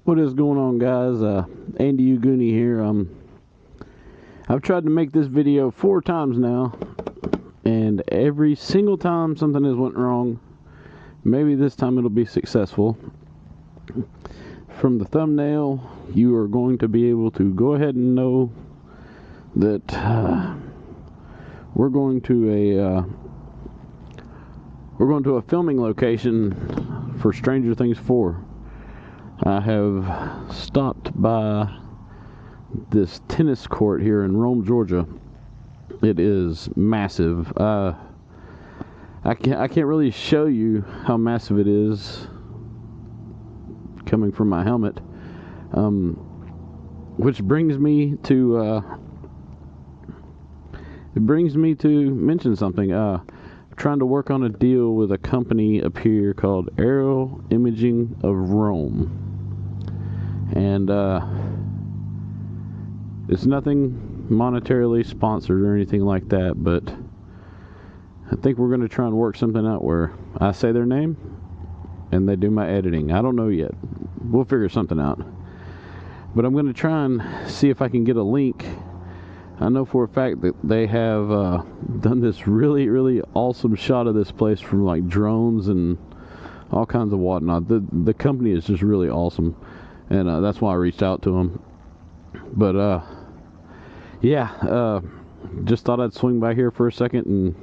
What is going on, guys? AndyYouGoonie here. I've tried to make this video 4 times now, and every single time something has went wrong. Maybe this time it'll be successful. From the thumbnail, you are going to be able to go ahead and know that we're going to a filming location for Stranger Things 4. I have stopped by this tennis court here in Rome, Georgia. It is massive. I can't really show you how massive it is coming from my helmet. Which brings me to mention something. I'm trying to work on a deal with a company up here called Aerial Imaging of Rome. And it's nothing monetarily sponsored or anything like that, but I think we're going to try and work something out where I say their name and they do my editing. I don't know yet. We'll figure something out. But I'm going to try and see if I can get a link. I know for a fact that they have done this really, really awesome shot of this place from like drones and all kinds of whatnot. The company is just really awesome. And that's why I reached out to them. But, just thought I'd swing by here for a second and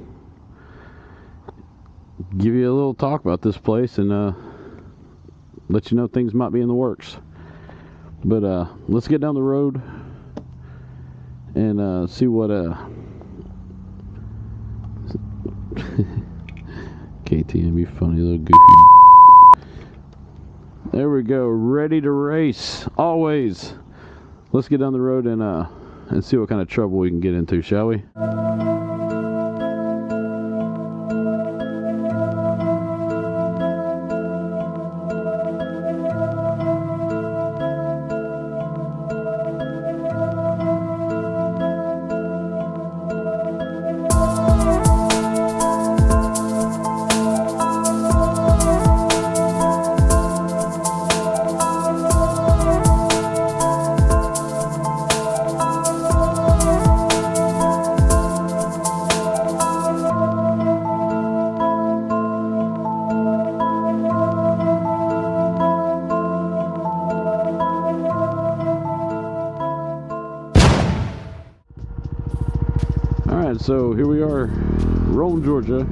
give you a little talk about this place and let you know things might be in the works. But let's get down the road and see what KTM, you funny little goofy. There we go, ready to race, always. Let's get down the road and see what kind of trouble we can get into, shall we? So here we are, Rome, Georgia.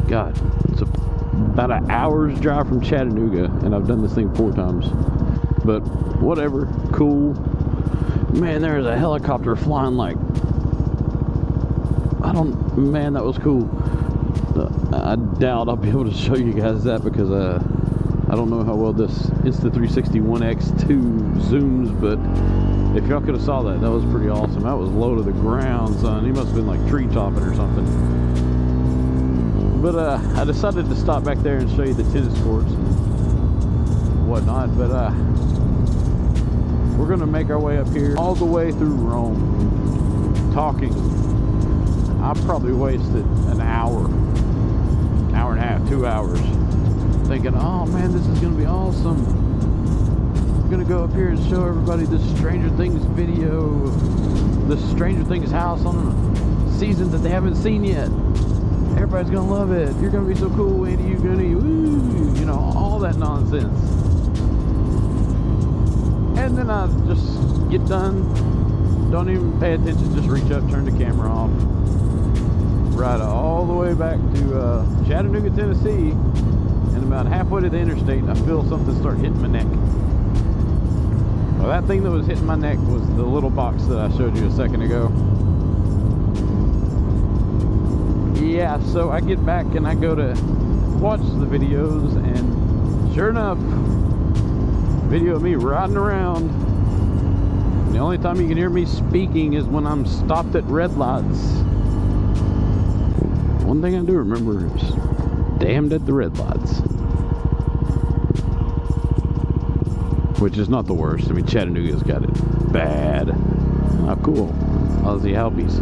God, it's about an hour's drive from Chattanooga, and I've done this thing 4 times. But whatever, cool. Man, there's a helicopter flying like, man, that was cool. I doubt I'll be able to show you guys that because I don't know how well this Insta360 One X2 zooms, but if y'all could have saw that, that was pretty awesome. That was low to the ground, son. He must have been like tree topping or something. But I decided to stop back there and show you the tennis courts and whatnot. But we're gonna make our way up here all the way through Rome, talking. I probably wasted an hour and a half, 2 hours, thinking, oh man, this is gonna be awesome. I'm gonna go up here and show everybody this Stranger Things video, this Stranger Things house on a season that they haven't seen yet. Everybody's gonna love it. You're gonna be so cool, AndyYouGoonie. Woo! You know, all that nonsense. And then I just get done, don't even pay attention, just reach up, turn the camera off, ride all the way back to Chattanooga, Tennessee, and about halfway to the interstate, I feel something start hitting my neck. Well, that thing that was hitting my neck was the little box that I showed you a second ago. Yeah, so I get back and I go to watch the videos, and sure enough, video of me riding around. And the only time you can hear me speaking is when I'm stopped at red lights. One thing I do remember is damned at the red lights. Which is not the worst. I mean, Chattanooga's got it bad. Oh, cool. Aussie Albies.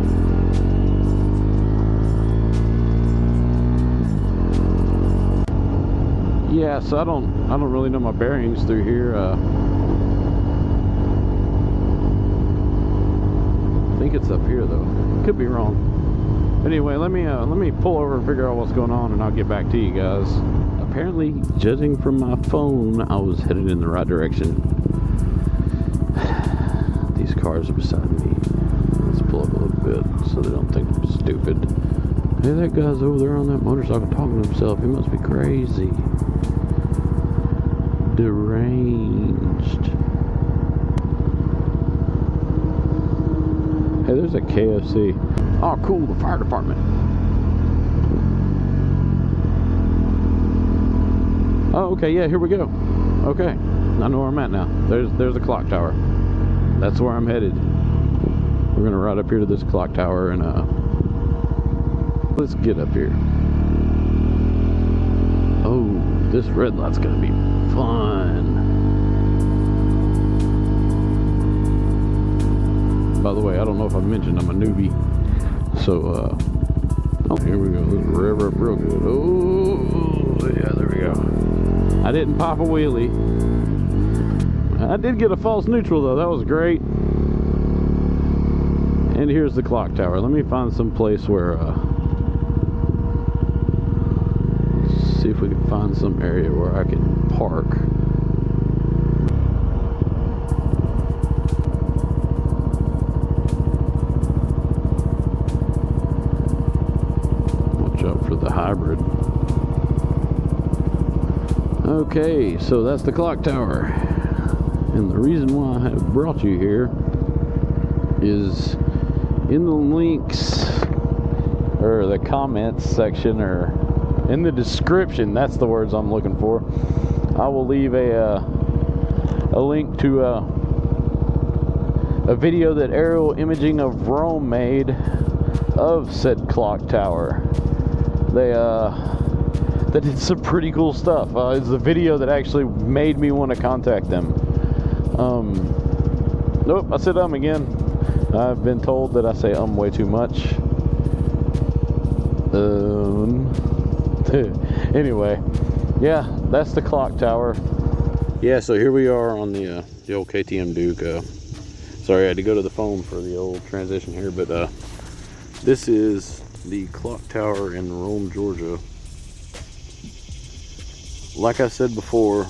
Yeah, so I don't really know my bearings through here. I think it's up here though. Could be wrong. Anyway, let me pull over and figure out what's going on, and I'll get back to you guys. Apparently, judging from my phone, I was headed in the right direction. These cars are beside me. Let's pull up a little bit so they don't think I'm stupid. Hey, that guy's over there on that motorcycle talking to himself. He must be crazy. Deranged. Hey, there's a KFC. Oh, cool, the fire department. Oh, okay, yeah, here we go. Okay, I know where I'm at now. There's a clock tower. That's where I'm headed. We're gonna ride up here to this clock tower and let's get up here. Oh, this red light's gonna be fun. By the way, I don't know if I mentioned I'm a newbie. So, oh, here we go. Let's rev up real good. Oh, yeah, there we go. I didn't pop a wheelie. I did get a false neutral, though. That was great. And here's the clock tower. Let me find some place where, let's see if we can find some area where I can park. For the hybrid. Okay, so that's the clock tower, and the reason why I have brought you here is in the links or the comments section or in the description. That's the words I'm looking for. I will leave a link to a video that Aerial Imaging of Rome made of said clock tower. They did some pretty cool stuff. It's the video that actually made me want to contact them. Nope, I said again. I've been told that I say way too much. Anyway, yeah, that's the clock tower. Yeah, so here we are on the old KTM Duke. Sorry, I had to go to the phone for the old transition here, but this is the clock tower in Rome, Georgia. Like I said before,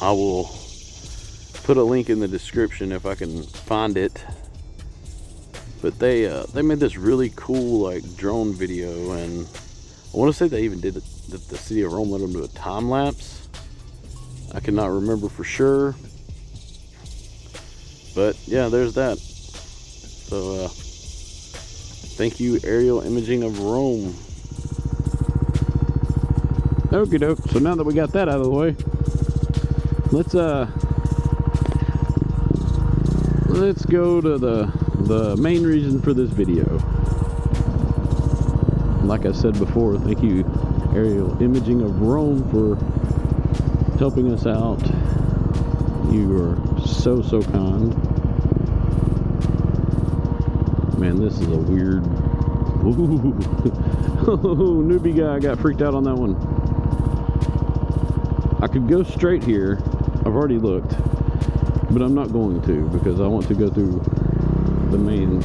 I will put a link in the description if I can find it. But they made this really cool like drone video, and I want to say they even did the city of Rome let them do a time lapse. I cannot remember for sure, but yeah, there's that. So thank you, Aerial Imaging of Rome. Okie doke. So now that we got that out of the way, let's go to the main reason for this video. Like I said before, thank you, Aerial Imaging of Rome, for helping us out. You are so kind. Man, this is a weird... Ooh. Oh, newbie guy got freaked out on that one. I could go straight here. I've already looked, but I'm not going to, because I want to go through the main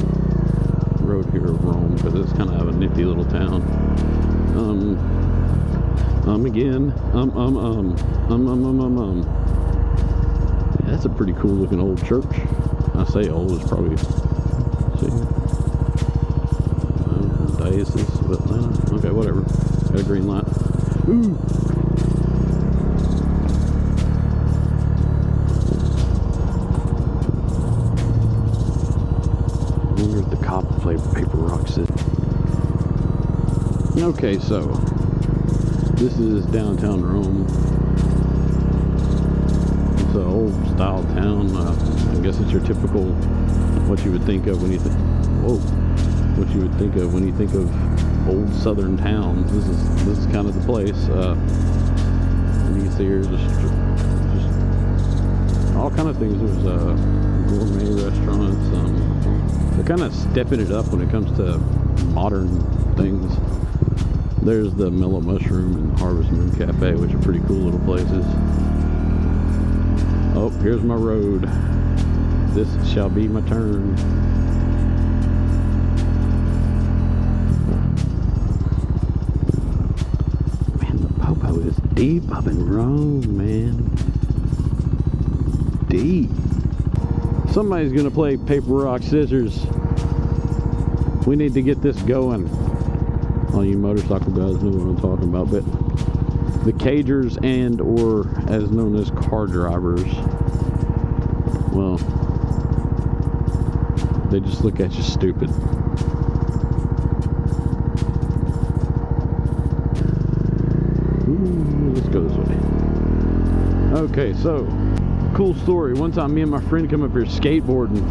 road here of Rome, because it's kind of a nifty little town. That's a pretty cool looking old church. I say old, it's probably, diocese, but okay, whatever. Got a green light. Ooh. I wonder if the copper plate paper rocks it. Okay, so this is downtown Rome. It's an old style town. I guess it's your typical, what you would think of when you think, what you would think of when you think of old southern towns. This is kind of the place. And you can see here just all kind of things. There's gourmet restaurants. They're kind of stepping it up when it comes to modern things. There's the Mellow Mushroom and Harvest Moon Cafe, which are pretty cool little places. Oh, here's my road. This shall be my turn. Man, the Popo is deep up in Rome, man. Deep. Somebody's gonna play paper, rock, scissors. We need to get this going. All you motorcycle guys know what I'm talking about, but the cagers and or as known as car drivers, well, they just look at you stupid. Ooh, let's go this way. Okay, so cool story. One time me and my friend come up here skateboarding,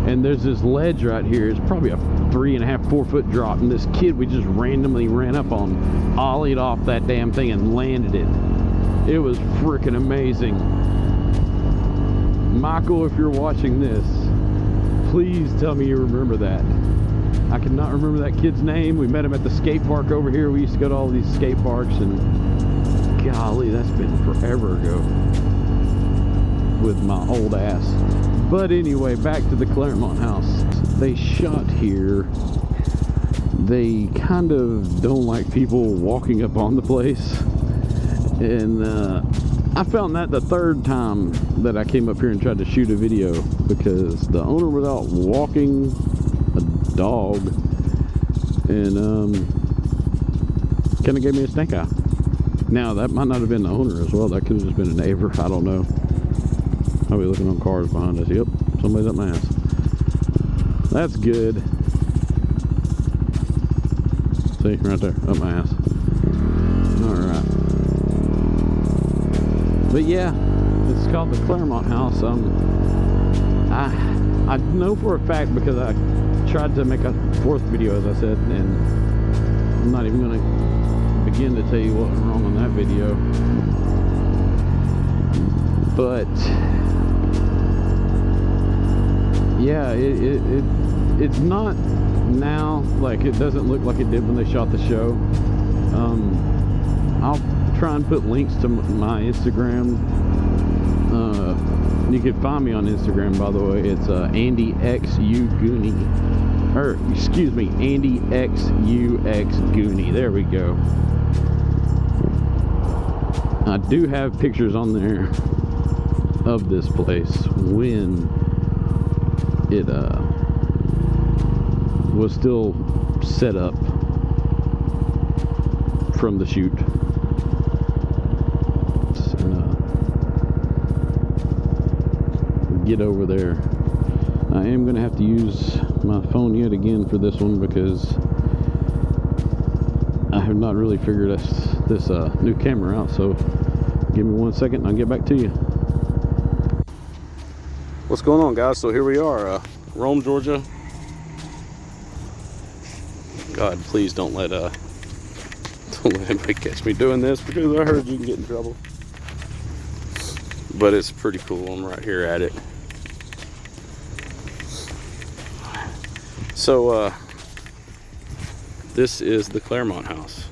and there's this ledge right here. It's probably a 3.5, 4 foot drop, and this kid we just randomly ran up on, ollied off that damn thing and landed it. It was freaking amazing. Michael, if you're watching this, please tell me you remember that. I cannot remember that kid's name. We met him at the skate park over here. We used to go to all these skate parks, and golly, that's been forever ago with my old ass. But anyway, back to the Claremont house. They shot here. They kind of don't like people walking up on the place. And I found that the third time that I came up here and tried to shoot a video, because the owner was out walking a dog and kind of gave me a stink eye. Now, that might not have been the owner as well. That could have just been a neighbor. I don't know. I'll be looking on cars behind us. Yep, somebody's up my ass. That's good. See, right there, up my ass. Alright. But yeah, it's called the Claremont house. I know for a fact, because I tried to make a fourth video, as I said, and I'm not even going to begin to tell you what went wrong on that video. But yeah, it's not now, like it doesn't look like it did when they shot the show. I'll try and put links to my Instagram. You can find me on Instagram, by the way. It's AndyYouGoonie, or excuse me, AndyYouGoonie. There we go. I do have pictures on there of this place when it was still set up from the shoot. Get over there. I am going to have to use my phone yet again for this one, because I have not really figured this new camera out. So give me 1 second and I'll get back to you. What's going on, guys? So here we are, Rome, Georgia. God, please don't let anybody catch me doing this, because I heard you can get in trouble. But it's pretty cool. I'm right here at it. So this is the Claremont house.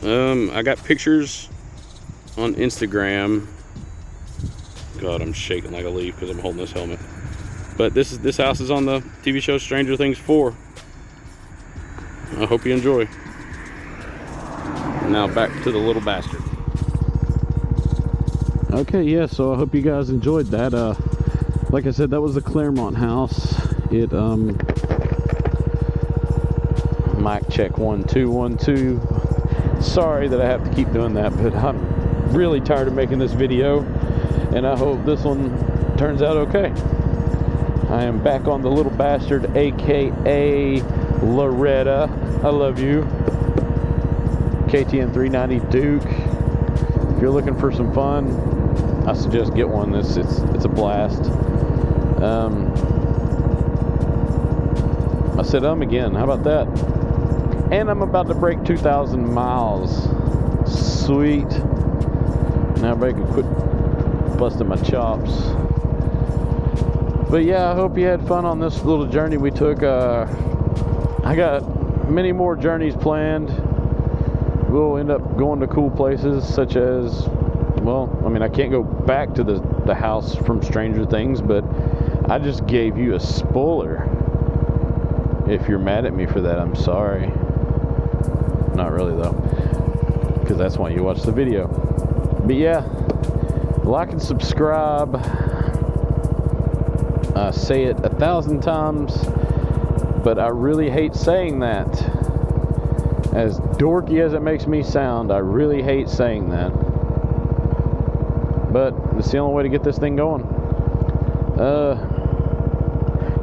I got pictures on Instagram. God, I'm shaking like a leaf because I'm holding this helmet. But this house is on the TV show Stranger Things 4. I hope you enjoy. Now back to the little bastard. Okay, yeah, so I hope you guys enjoyed that. Like I said, that was the Claremont house. It mic check 1 2 1 2. Sorry that I have to keep doing that, but I'm really tired of making this video, and I hope this one turns out okay. I am back on the little bastard, aka Loretta. I love you. KTM 390 Duke. If you're looking for some fun, I suggest get one. It's a blast. I said again. How about that? And I'm about to break 2,000 miles. Sweet. Now everybody can quit busting my chops. But yeah, I hope you had fun on this little journey we took. I got many more journeys planned. We'll end up going to cool places such as, well, I mean, I can't go back to the house from Stranger Things, but I just gave you a spoiler. If you're mad at me for that, I'm sorry. Not really, though, because that's why you watch the video. But yeah, like and subscribe. I say it 1,000 times, but I really hate saying that. As dorky as it makes me sound, I really hate saying that. But it's the only way to get this thing going.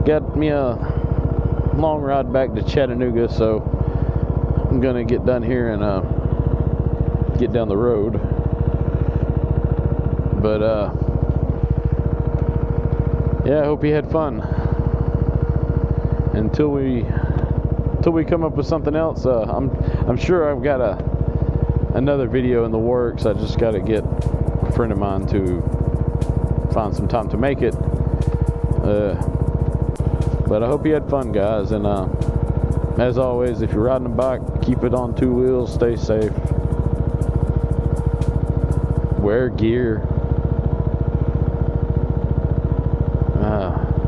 Got me a long ride back to Chattanooga, so I'm gonna get done here and get down the road. But yeah, I hope you had fun. Until we come up with something else, I'm sure I've got another video in the works. I just got to get a friend of mine to find some time to make it. But I hope you had fun, guys. And as always, if you're riding a bike, keep it on 2 wheels. Stay safe. Wear gear.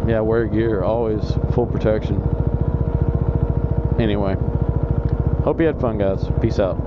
Yeah, wear gear. Always full protection. Anyway, hope you had fun, guys. Peace out.